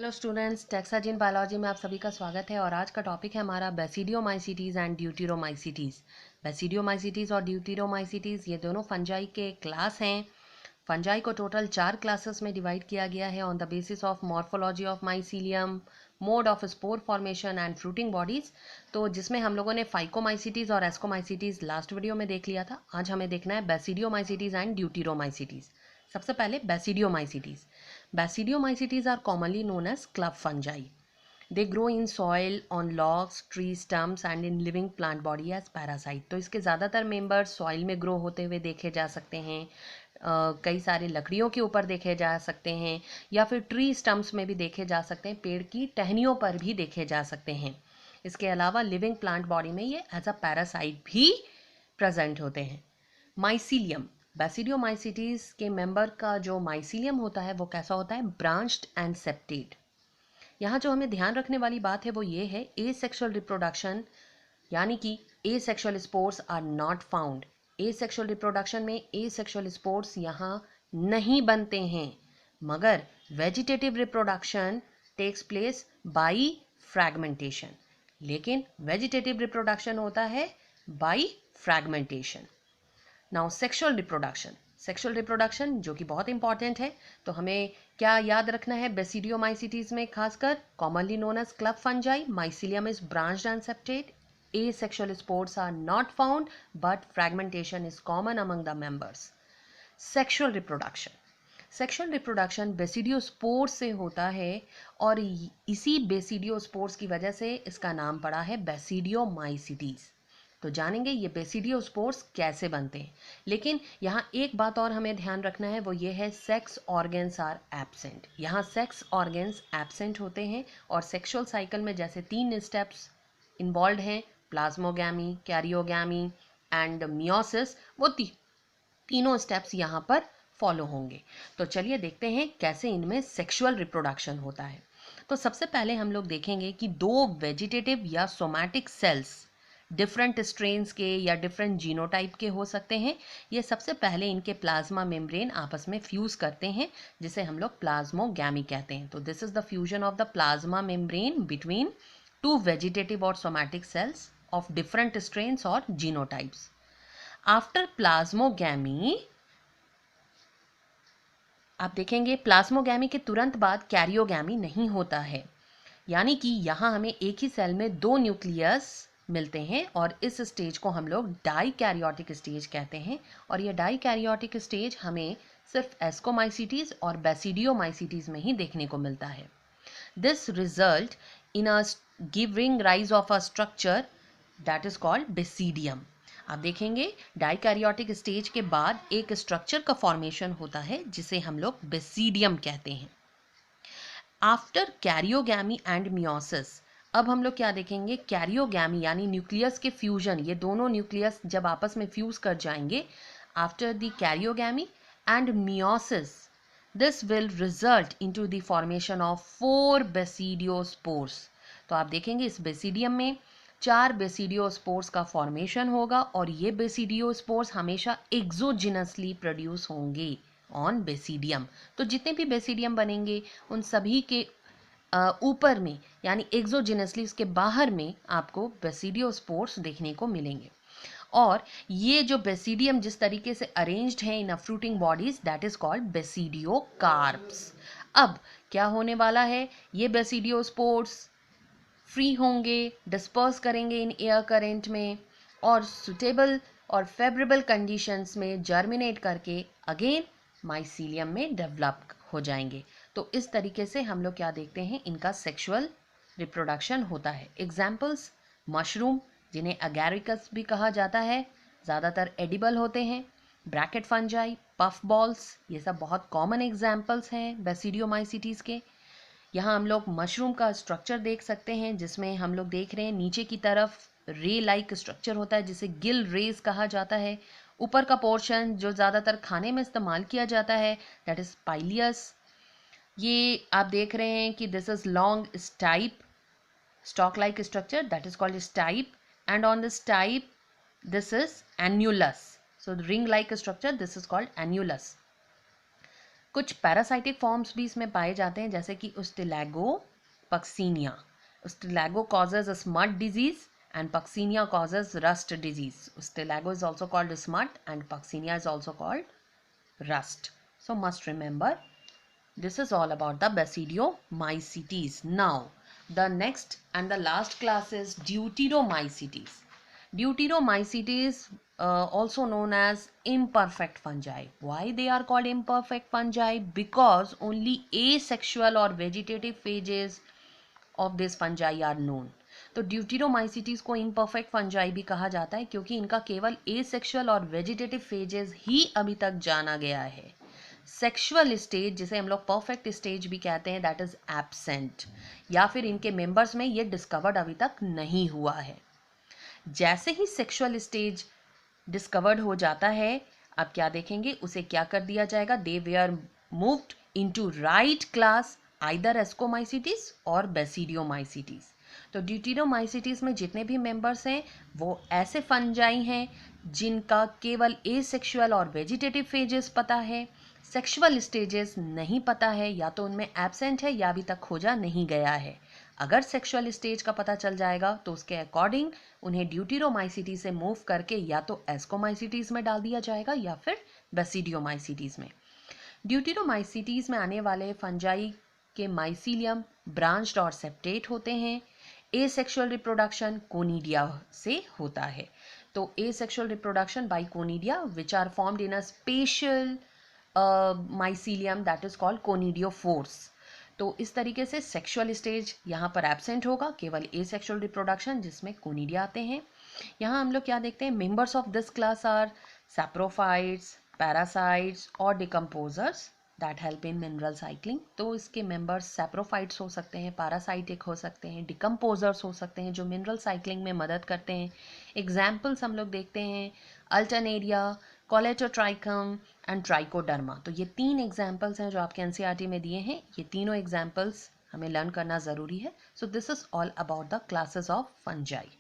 Hello students, टेक्साजिन biology में आप सभी का स्वागत है। और आज का टॉपिक है हमारा बेसिडियोमाइसीटीज़ एंड ड्यूटेरोमाइसीटीज़। बेसिडियोमाइसीटीज़ और ड्यूटेरोमाइसीटीज़ ये दोनों फंजाई के क्लास हैं। फंजाई को टोटल 4 क्लासेस में डिवाइड किया गया है on the basis of morphology of mycelium, mode of spore formation and fruiting bodies. तो जिसमें हम लोगों ने फाइकोमाइसीटीज़ और एस्कोमाइसीटीज़ लास्ट वीडियो में देख लिया था। आज हमें देखना है बेसिडियोमाइसीटीज़ एंड ड्यूटेरोमाइसीटीज़। सबसे पहले बेसिडियोमाइसीटीज़। Basidiomycetes are commonly known as club fungi. They grow in soil, on logs, tree stumps and in living plant body as parasite. तो इसके ज़्यादातर मेंबर्स सॉइल में ग्रो होते हुए देखे जा सकते हैं, कई सारे लकड़ियों के ऊपर देखे जा सकते हैं या फिर ट्री स्टम्प्स में भी देखे जा सकते हैं, पेड़ की टहनियों पर भी देखे जा सकते हैं। इसके अलावा लिविंग प्लांट बॉडी में ये एज अ पैरासाइट भी प्रेजेंट होते हैं। माइसीलियम, बेसिडियोमाइसीटीज के मेंबर का जो माइसीलियम होता है वो कैसा होता है? Branched and septate. यहाँ जो हमें ध्यान रखने वाली बात है वो ये है, एसेक्सुअल रिप्रोडक्शन यानी कि asexual spores are not found. Asexual reproduction में एसेक्सुअल स्पोर्स यहाँ नहीं बनते हैं, मगर vegetative reproduction takes place by fragmentation. लेकिन वेजिटेटिव रिप्रोडक्शन होता है by fragmentation. Now sexual reproduction जो कि बहुत इंपॉर्टेंट है, तो हमें क्या याद रखना है बेसिडियोमाइसीटीज में? खासकर commonly known as club fungi, mycelium is branched and septate, asexual spores are not found but fragmentation is common among the members. Sexual reproduction basidiospore से होता है और इसी बेसिडियोस्पोर्स की वजह से इसका नाम पड़ा है बेसिडियोमाइसीटीज। तो जानेंगे ये बेसिडियोस्पोर्स कैसे बनते हैं। लेकिन यहाँ एक बात और हमें ध्यान रखना है, वो ये है सेक्स ऑर्गन्स आर एब्सेंट। यहाँ सेक्स ऑर्गन्स एब्सेंट होते हैं और सेक्सुअल साइकिल में जैसे 3 स्टेप्स इन्वॉल्व हैं, प्लाज्मोगैमी, कैरियोगैमी एंड मियोसिस, वो तीनों स्टेप्स यहाँ पर फॉलो होंगे। तो चलिए देखते हैं कैसे इनमें सेक्सुअल रिप्रोडक्शन होता है। तो सबसे पहले हम लोग देखेंगे कि 2 वेजिटेटिव या सोमैटिक सेल्स डिफरेंट स्ट्रेन्स के या डिफरेंट जीनोटाइप के हो सकते हैं। ये सबसे पहले इनके प्लाज्मा मेम्ब्रेन आपस में फ्यूज करते हैं, जिसे हम लोग प्लाज्मोगैमी कहते हैं। तो this is the fusion of the plasma membrane between 2 vegetative और somatic cells of different strains और जीनोटाइप्स। आफ्टर प्लाज्मोगैमी आप देखेंगे प्लाज्मोगैमी के तुरंत बाद कैरियोगैमी नहीं होता है, यानी कि यहाँ हमें एक ही सेल में 2 न्यूक्लियस मिलते हैं और इस स्टेज को हम लोग डाइकैरियोटिक स्टेज कहते हैं। और ये डाइकैरियोटिक स्टेज हमें सिर्फ एस्कोमाइसीटीज और बेसिडियोमाइसीटीज में ही देखने को मिलता है। This result in a giving rise of a structure that is called basidium. आप देखेंगे डाइकैरियोटिक स्टेज के बाद एक स्ट्रक्चर का फॉर्मेशन होता है जिसे हम लोग बेसिडियम कहते हैं। आफ्टर कैरियोगैमी एंड मियोसिस, अब हम लोग क्या देखेंगे? कैरियोगैमी यानी न्यूक्लियस के फ्यूजन, ये दोनों न्यूक्लियस जब आपस में फ्यूज कर जाएंगे after the karyogamy and meiosis, this will result into the formation of 4 basidiospores. तो आप देखेंगे इस बेसिडियम में 4 बेसिडियोस्पोर्स का फॉर्मेशन होगा और ये बेसिडियोस्पोर्स हमेशा एक्सोजिनसली प्रोड्यूस होंगे ऑन बेसिडियम। तो जितने भी बेसिडियम बनेंगे उन सभी के ऊपर में यानी एक्सोजिनसली उसके बाहर में आपको बेसिडियोस्पोर्स देखने को मिलेंगे। और ये जो बेसिडियम जिस तरीके से अरेंज्ड है in a fruiting bodies, that is called basidiocarps. अब क्या होने वाला है? ये बेसिडियोस्पोर्स फ्री होंगे, डिस्पर्स करेंगे इन एयर करेंट में और सुटेबल और फेवरेबल कंडीशंस में जर्मिनेट करके अगेन माइसीलियम में डेवलप हो जाएंगे। तो इस तरीके से हम लोग क्या देखते हैं, इनका सेक्सुअल रिप्रोडक्शन होता है। एग्जाम्पल्स, मशरूम जिन्हें अगैरिकस भी कहा जाता है, ज़्यादातर एडिबल होते हैं। ब्रैकेट फंजाई, पफ बॉल्स, ये सब बहुत कॉमन एग्जाम्पल्स हैं बेसिडियोमाइसीटीज के। यहाँ हम लोग मशरूम का स्ट्रक्चर देख सकते हैं, जिसमें हम लोग देख रहे हैं नीचे की तरफ रे लाइक स्ट्रक्चर होता है जिसे गिल रेज कहा जाता है। ऊपर का पोर्शन जो ज़्यादातर खाने में इस्तेमाल किया जाता है दैट इज पाइलियस। ये आप देख रहे हैं कि this is long stipe stalk like structure that is called stipe, and on the stipe this is annulus. So the ring like structure, this is called annulus. कुछ पैरासाइटिक फॉर्म्स भी इसमें पाए जाते हैं, जैसे कि उस्टिलैगो Puccinia. उस्टिलैगो causes a smut disease and Puccinia causes rust disease. Ustilago is also called smut and Puccinia is also called rust. So must remember, this is all about the Basidiomycetes. Now, the next and the last class is Deuteromycetes. Deuteromycetes, also known as imperfect fungi. Why they are called imperfect fungi? Because only asexual or vegetative phases of this fungi are known. तो ड्यूटीरोमाइसिटीज को imperfect fungi भी कहा जाता है क्योंकि इनका केवल asexual और वेजिटेटिव फेजेस ही अभी तक जाना गया है. सेक्सुअल स्टेज, जिसे हम लोग परफेक्ट स्टेज भी कहते हैं, दैट इज एब्सेंट, या फिर इनके मेंबर्स में ये डिस्कवर्ड अभी तक नहीं हुआ है. जैसे ही सेक्सुअल स्टेज डिस्कवर्ड हो जाता है, अब क्या देखेंगे, उसे क्या कर दिया जाएगा, they were moved into right class, either ascomycetes और बेसिडियोमाइसिटीज. तो ड्यूटीरोमाइसिटीज में जितने भी मेंबर्स हैं वो ऐसे फंजाई हैं जिनका केवल एसेक्सुअल और वेजिटेटिव फेजेस पता है, सेक्सुअल स्टेजेस नहीं पता है, या तो उनमें एब्सेंट है या अभी तक खोजा नहीं गया है. अगर सेक्सुअल स्टेज का पता चल जाएगा तो उसके अकॉर्डिंग उन्हें ड्यूटीरोमाइसिटी से मूव करके या तो एस्कोमाइसिटीज में डाल दिया जाएगा या फिर बेसिडियोमाइसिटीज में. ड्यूटीरोमाइसिटीज में आने वाले फंजाई के माइसीलियम ब्रांच्ड और सेप्टेट होते हैं. एसेक्सुअल रिप्रोडक्शन कोनिडिया से होता है. तो asexual reproduction by conidia which are formed in a special mycelium that is called conidiophores. तो इस तरीके से सेक्सुअल स्टेज यहाँ पर एब्सेंट होगा, केवल एसेक्सुअल रिप्रोडक्शन जिसमें कोनिडिया आते हैं. यहाँ हम लोग क्या देखते हैं, members of this class are saprophytes, parasites और decomposers that help in mineral cycling. तो इसके मेंबर्स सैप्रोफाइट्स हो सकते हैं, पैरासाइटिक हो सकते हैं, डिकम्पोजर्स हो सकते हैं जो मिनरल साइक्लिंग में मदद करते हैं. एग्जाम्पल्स हम लोग देखते हैं अल्टरनेरिया, कोलेटोट्राइकम एंड ट्राइकोडर्मा. तो ये 3 एग्जाम्पल्स हैं जो आपके एनसीईआरटी में दिए हैं. ये तीनों एग्जाम्पल्स हमें लर्न करना ज़रूरी है. So this is all about the classes of fungi.